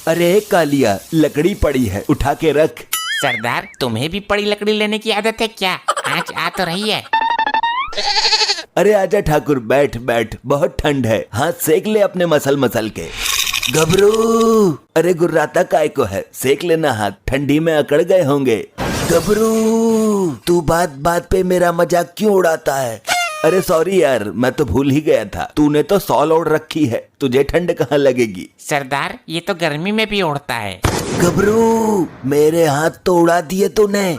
अरे कालिया, लकड़ी पड़ी है, उठा के रख। सरदार, तुम्हें भी पड़ी लकड़ी लेने की आदत है क्या? आज आ तो रही है। अरे आजा ठाकुर, बैठ बैठ, बहुत ठंड है, हाथ सेक ले अपने मसल मसल के। घबरू, अरे गुर्राता काय को है, सेक लेना हाथ, ठंडी में अकड़ गए होंगे। घबरू, तू बात बात पे मेरा मजाक क्यों उड़ाता है? अरे सॉरी यार, मैं तो भूल ही गया था, तूने तो सॉल ओढ़ रखी है, तुझे ठंड कहाँ लगेगी? सरदार, ये तो गर्मी में भी उड़ता है। घबरू, मेरे हाथ तो उड़ा दिए तूने।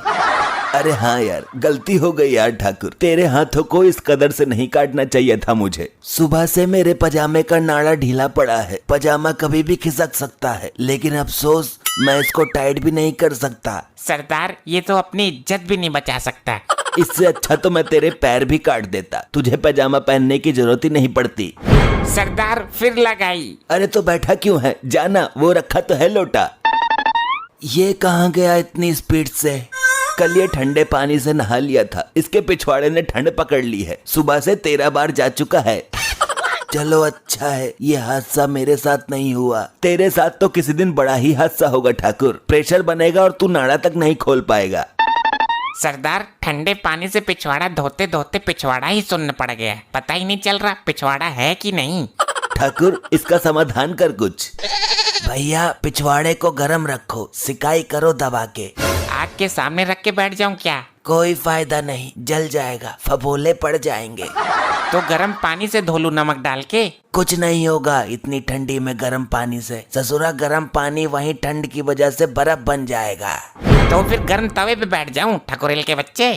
अरे हाँ यार, गलती हो गई यार ठाकुर, तेरे हाथों को इस कदर से नहीं काटना चाहिए था मुझे। सुबह से मेरे पजामे का नाड़ा ढीला पड़ा है, पजामा कभी भी खिसक सकता है, लेकिन अफसोस मैं इसको टाइट भी नहीं कर सकता। सरदार, ये तो अपनी इज्जत भी नहीं बचा सकता। इससे अच्छा तो मैं तेरे पैर भी काट देता, तुझे पजामा पहनने की जरूरत ही नहीं पड़ती। सरदार, फिर लगाई। अरे तो बैठा क्यों है, जाना, वो रखा तो है लोटा। ये कहाँ गया इतनी स्पीड से? कल ये ठंडे पानी से नहा लिया था, इसके पिछवाड़े ने ठंड पकड़ ली है, सुबह से 13 बार जा चुका है। चलो अच्छा है, ये हादसा मेरे साथ नहीं हुआ, तेरे साथ तो किसी दिन बड़ा ही हादसा होगा ठाकुर, प्रेशर बनेगा और तू नाड़ा तक नहीं खोल पाएगा। सरदार, ठंडे पानी से पिछवाड़ा धोते धोते पिछवाड़ा ही सुन्न पड़ गया, पता ही नहीं चल रहा पिछवाड़ा है कि नहीं। ठाकुर, इसका समाधान कर कुछ। भैया, पिछवाड़े को गर्म रखो, सिकाई करो दबा के। आग के सामने रख के बैठ जाऊं क्या? कोई फायदा नहीं, जल जाएगा, फफोले पड़ जाएंगे। तो गर्म पानी से धो लूं नमक डाल के? कुछ नहीं होगा इतनी ठंडी में गर्म पानी से, ससुरा गर्म पानी वहीं ठंड की वजह से बर्फ बन जाएगा। तो फिर गर्म तवे पे बैठ जाऊं ठकुरेल के बच्चे?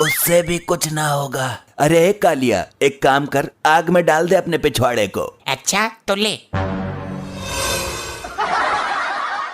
उससे भी कुछ ना होगा। अरे कालिया, एक काम कर, आग में डाल दे अपने पिछवाड़े को। अच्छा तो ले।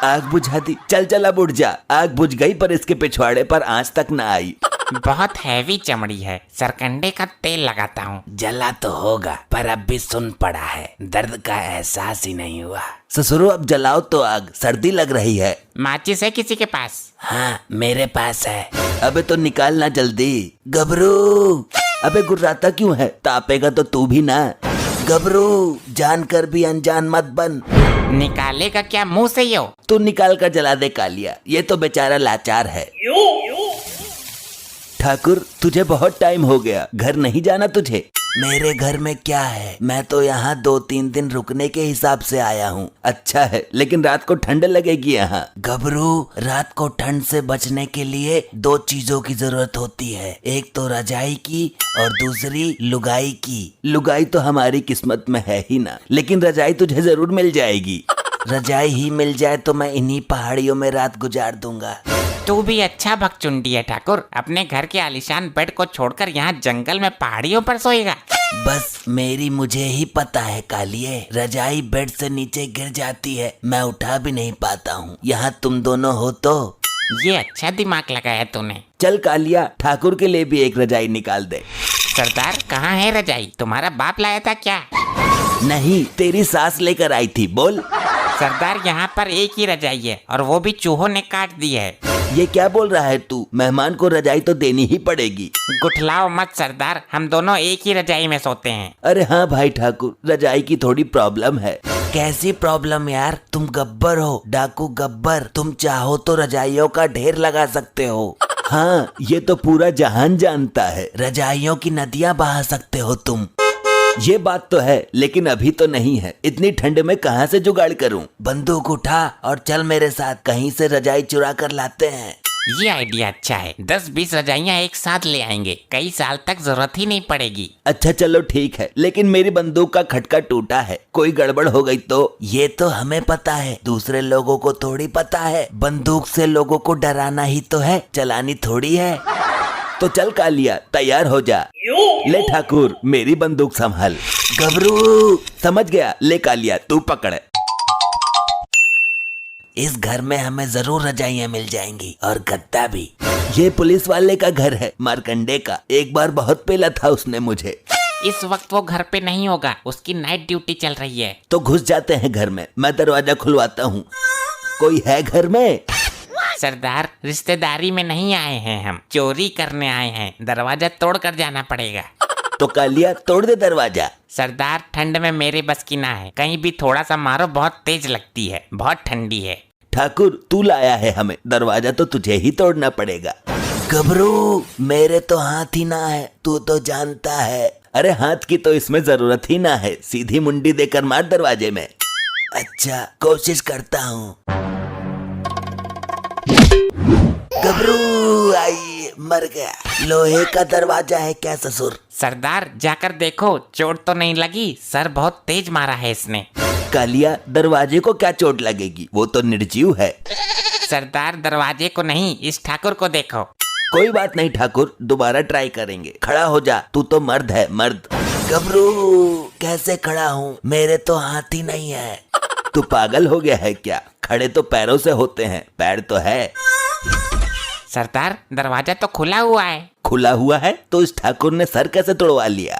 आग बुझा दी, चल चल अब उठ जा। आग बुझ गई पर इसके पिछवाड़े पर आंच तक न आई। बहुत हैवी चमड़ी है, सरकंडे का तेल लगाता हूँ। जला तो होगा पर अब भी सुन पड़ा है, दर्द का एहसास ही नहीं हुआ। ससुरो, अब जलाओ तो आग, सर्दी लग रही है। माचिस है किसी के पास? हाँ, मेरे पास है। अबे तो निकालना जल्दी। घबरू, अबे गुर्राता क्यों है, तापेगा तो तू भी ना। घबरू, जानकर भी अनजान मत बन। निकालेगा क्या मुंह से यो? तू निकाल कर जला दे कालिया, ये तो बेचारा लाचार है। ठाकुर, तुझे बहुत टाइम हो गया, घर नहीं जाना तुझे? मेरे घर में क्या है, मैं तो यहाँ 2-3 दिन रुकने के हिसाब से आया हूँ। अच्छा है, लेकिन रात को ठंड लगेगी यहाँ। घबरू, रात को ठंड से बचने के लिए 2 चीजों की जरूरत होती है, एक तो रजाई की और दूसरी लुगाई की। लुगाई तो हमारी किस्मत में है ही ना, लेकिन रजाई तुझे जरूर मिल जाएगी। रजाई ही मिल जाए तो मैं इन्हीं पहाड़ियों में रात गुजार दूंगा। तू भी अच्छा भगचुंडी है ठाकुर, अपने घर के आलीशान बेड को छोड़कर यहाँ जंगल में पहाड़ियों पर सोएगा। बस मेरी मुझे ही पता है कालिए, रजाई बेड से नीचे गिर जाती है, मैं उठा भी नहीं पाता हूँ, यहाँ तुम दोनों हो तो। ये अच्छा दिमाग लगाया तूने। चल कालिया, ठाकुर के लिए भी एक रजाई निकाल दे। सरदार, कहाँ है रजाई? तुम्हारा बाप लाया था क्या? नहीं, तेरी सास लेकर आई थी, बोल। सरदार, यहाँ पर एक ही रजाई है और वो भी चूहों ने काट दी है। ये क्या बोल रहा है तू? मेहमान को रजाई तो देनी ही पड़ेगी। गुठलाओ मत सरदार, हम दोनों एक ही रजाई में सोते हैं। अरे हाँ भाई ठाकुर, रजाई की थोड़ी प्रॉब्लम है। कैसी प्रॉब्लम यार? तुम गब्बर हो, डाकू गब्बर, तुम चाहो तो रजाइयों का ढेर लगा सकते हो। हाँ, ये तो पूरा जहान जानता है, रजाइयों की नदियाँ बहा सकते हो तुम। ये बात तो है, लेकिन अभी तो नहीं है, इतनी ठंड में कहाँ से जुगाड़ करूं? बंदूक उठा और चल मेरे साथ, कहीं से रजाई चुरा कर लाते हैं। ये आइडिया अच्छा है, 10-20 रजाइयाँ एक साथ ले आएंगे, कई साल तक जरूरत ही नहीं पड़ेगी। अच्छा चलो ठीक है, लेकिन मेरी बंदूक का खटका टूटा है, कोई गड़बड़ हो गई तो? ये तो हमें पता है, दूसरे लोगों को थोड़ी पता है। बंदूक से लोगों को डराना ही तो है, चलानी थोड़ी है। तो चल कालिया, तैयार हो जा। ले ठाकुर, मेरी बंदूक संभाल। घबरू, समझ गया, ले कालिया तू पकड़। इस घर में हमें जरूर रजाइयाँ मिल जाएंगी और गद्दा भी। ये पुलिस वाले का घर है, मार्कंडे का, एक बार बहुत पेला था उसने मुझे। इस वक्त वो घर पे नहीं होगा, उसकी नाइट ड्यूटी चल रही है। तो घुस जाते हैं घर में, मैं दरवाजा खुलवाता हूँ। कोई है घर में? सरदार, रिश्तेदारी में नहीं आए हैं हम, चोरी करने आए हैं, दरवाजा तोड़ कर जाना पड़ेगा। तो कालिया तोड़ दे दरवाजा। सरदार ठंड में मेरे बस की ना है, कहीं भी थोड़ा सा मारो बहुत तेज लगती है, बहुत ठंडी है। ठाकुर तू लाया है हमें, दरवाजा तो तुझे ही तोड़ना पड़ेगा। गबरू मेरे तो हाथ ही ना है, तू तो जानता है। अरे हाथ की तो इसमें जरूरत ही ना है, सीधी मुंडी देकर मार दरवाजे में। अच्छा कोशिश करता हूँ। गबरू आई, मर गया। लोहे का दरवाजा है क्या ससुर? सरदार जाकर देखो चोट तो नहीं लगी, सर बहुत तेज मारा है इसने। कालिया दरवाजे को क्या चोट लगेगी, वो तो निर्जीव है। सरदार दरवाजे को नहीं, इस ठाकुर को देखो। कोई बात नहीं ठाकुर, दोबारा ट्राई करेंगे। खड़ा हो जा, तू तो मर्द है मर्द। गबरू कैसे खड़ा हूँ, मेरे तो हाथ ही नहीं है। तू पागल हो गया है क्या? खड़े तो पैरों से होते हैं, पैर तो है। सरदार दरवाजा तो खुला हुआ है। खुला हुआ है तो इस ठाकुर ने सर कैसे तोड़वा लिया?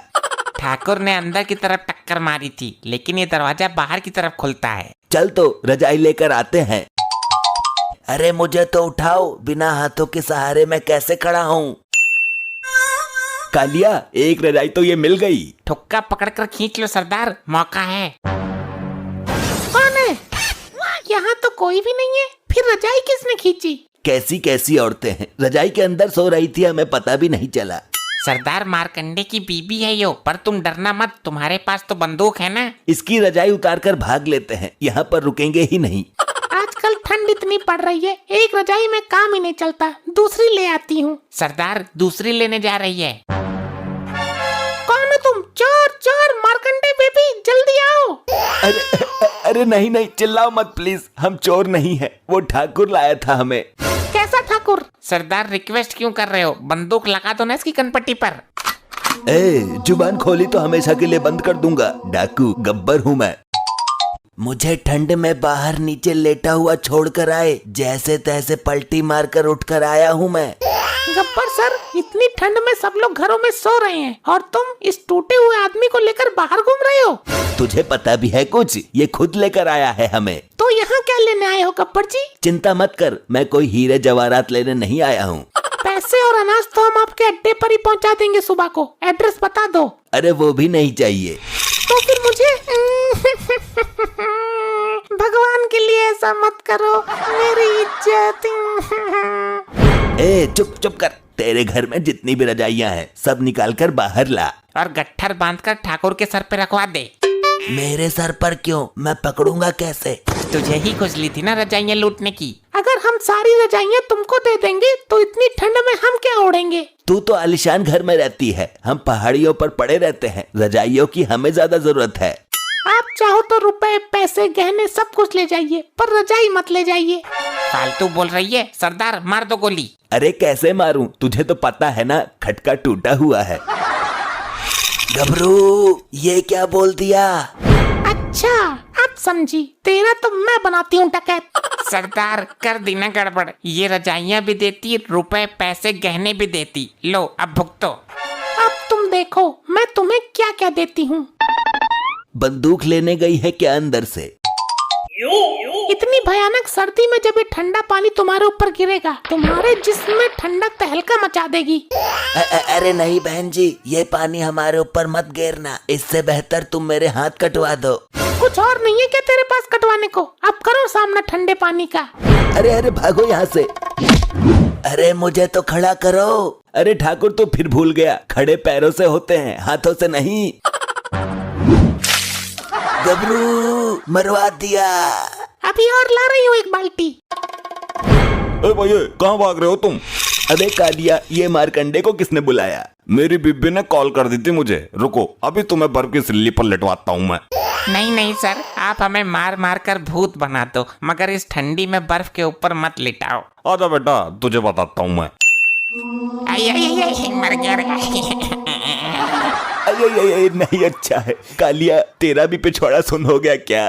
ठाकुर ने अंदर की तरफ टक्कर मारी थी, लेकिन ये दरवाजा बाहर की तरफ खुलता है। चल तो रजाई लेकर आते हैं। अरे मुझे तो उठाओ, बिना हाथों के सहारे मैं कैसे खड़ा हूँ? कालिया एक रजाई तो ये मिल गई। ठुक्का पकड़कर खींच लो सरदार, मौका है। कौन है? यहाँ तो कोई भी नहीं है, फिर रजाई किसने खींची? कैसी कैसी औरतें हैं, रजाई के अंदर सो रही थी, हमें पता भी नहीं चला। सरदार मारकंडे की बीबी है यो, पर तुम डरना मत, तुम्हारे पास तो बंदूक है ना। इसकी रजाई उतार कर भाग लेते हैं, यहाँ पर रुकेंगे ही नहीं। आजकल ठंड इतनी पड़ रही है, एक रजाई में काम ही नहीं चलता, दूसरी ले आती हूँ। सरदार दूसरी लेने जा रही है। कौन हो तुम? चोर चोर, मारकंडे बेबी जल्दी आओ। अरे नहीं नहीं, चिल्लाओ मत प्लीज, हम चोर नहीं है, वो ठाकुर लाया था हमें। कैसा ठाकुर? सरदार रिक्वेस्ट क्यों कर रहे हो, बंदूक लगा दो ना इसकी कनपट्टी पर। जुबान खोली तो हमेशा के लिए बंद कर दूंगा। डाकू गब्बर हूँ मैं। मुझे ठंड में बाहर नीचे लेटा हुआ छोड़कर आए, जैसे तैसे पलटी मारकर उठकर आया हूँ मैं। गब्बर सर, इतनी ठंड में सब लोग घरों में सो रहे हैं और तुम इस टूटे हुए आदमी को लेकर बाहर घूम रहे हो। तुझे पता भी है कुछ? ये खुद लेकर आया है हमें। तो यहाँ क्या लेने आए हो गब्बर जी? चिंता मत कर, मैं कोई हीरे जवाहरात लेने नहीं आया हूँ। पैसे और अनाज तो हम आपके अड्डे पर ही पहुँचा देंगे सुबह को, एड्रेस बता दो। अरे वो भी नहीं चाहिए। तो फिर मुझे भगवान के लिए ऐसा मत करो, मेरी इज्जत। चुप चुप कर, तेरे घर में जितनी भी रजाइयाँ हैं सब निकाल कर बाहर ला और गट्ठर बांधकर ठाकुर के सर पे रखवा दे। मेरे सर पर क्यों? मैं पकड़ूंगा कैसे? तुझे ही खुजली थी ना रजाइयाँ लूटने की। अगर हम सारी रजाइयाँ तुमको दे देंगे तो इतनी ठंड में हम क्या ओढ़ेंगे? तू तो आलिशान घर में रहती है, हम पहाड़ियों पर पड़े रहते हैं, रजाइयों की हमें ज्यादा जरूरत है। आप चाहो तो रुपए पैसे गहने सब कुछ ले जाइए, पर रजाई मत ले जाइए। फालतू बोल रही है, सरदार मार दो गोली। अरे कैसे मारूं, तुझे तो पता है ना, खटका टूटा हुआ है। गबरू ये क्या बोल दिया? अच्छा अब समझी, तेरा तो मैं बनाती हूँ डकैत। सरदार कर दी ना गड़बड़, ये रजाइयाँ भी देती, रुपए पैसे गहने भी देती, लो अब भुगतो। अब तुम देखो मैं तुम्हें क्या क्या देती हूँ। बंदूक लेने गई है क्या अंदर से? इतनी भयानक सर्दी में जब ये ठंडा पानी तुम्हारे ऊपर गिरेगा, तुम्हारे जिस्म में ठंडा तहलका मचा देगी। अरे नहीं बहन जी, ये पानी हमारे ऊपर मत गिरना, इससे बेहतर तुम मेरे हाथ कटवा दो। कुछ और नहीं है क्या तेरे पास कटवाने को? अब करो सामना ठंडे पानी का। अरे भागो यहाँ से। अरे मुझे तो खड़ा करो। अरे ठाकुर तू फिर भूल गया, खड़े पैरों से होते हैं, हाथों से नहीं। गबरू मरवा दिया। अभी और ला रही हूँ एक बाल्टी। भैया कहाँ भाग रहे हो तुम? अबे कालिया, ये मारकंडे को किसने बुलाया? मेरी बीबी ने कॉल कर दी थी मुझे, रुको अभी तुम्हें बर्फ की सिल्ली पर लिटवाता हूँ मैं। नहीं नहीं सर, आप हमें मार मार कर भूत बना दो, मगर इस ठंडी में बर्फ के ऊपर मत लिटाओ। आजा बेटा, तुझे बताता हूँ मैं। मर गया रे। नहीं अच्छा है। कालिया तेरा भी पिछवाड़ा सुन हो गया क्या?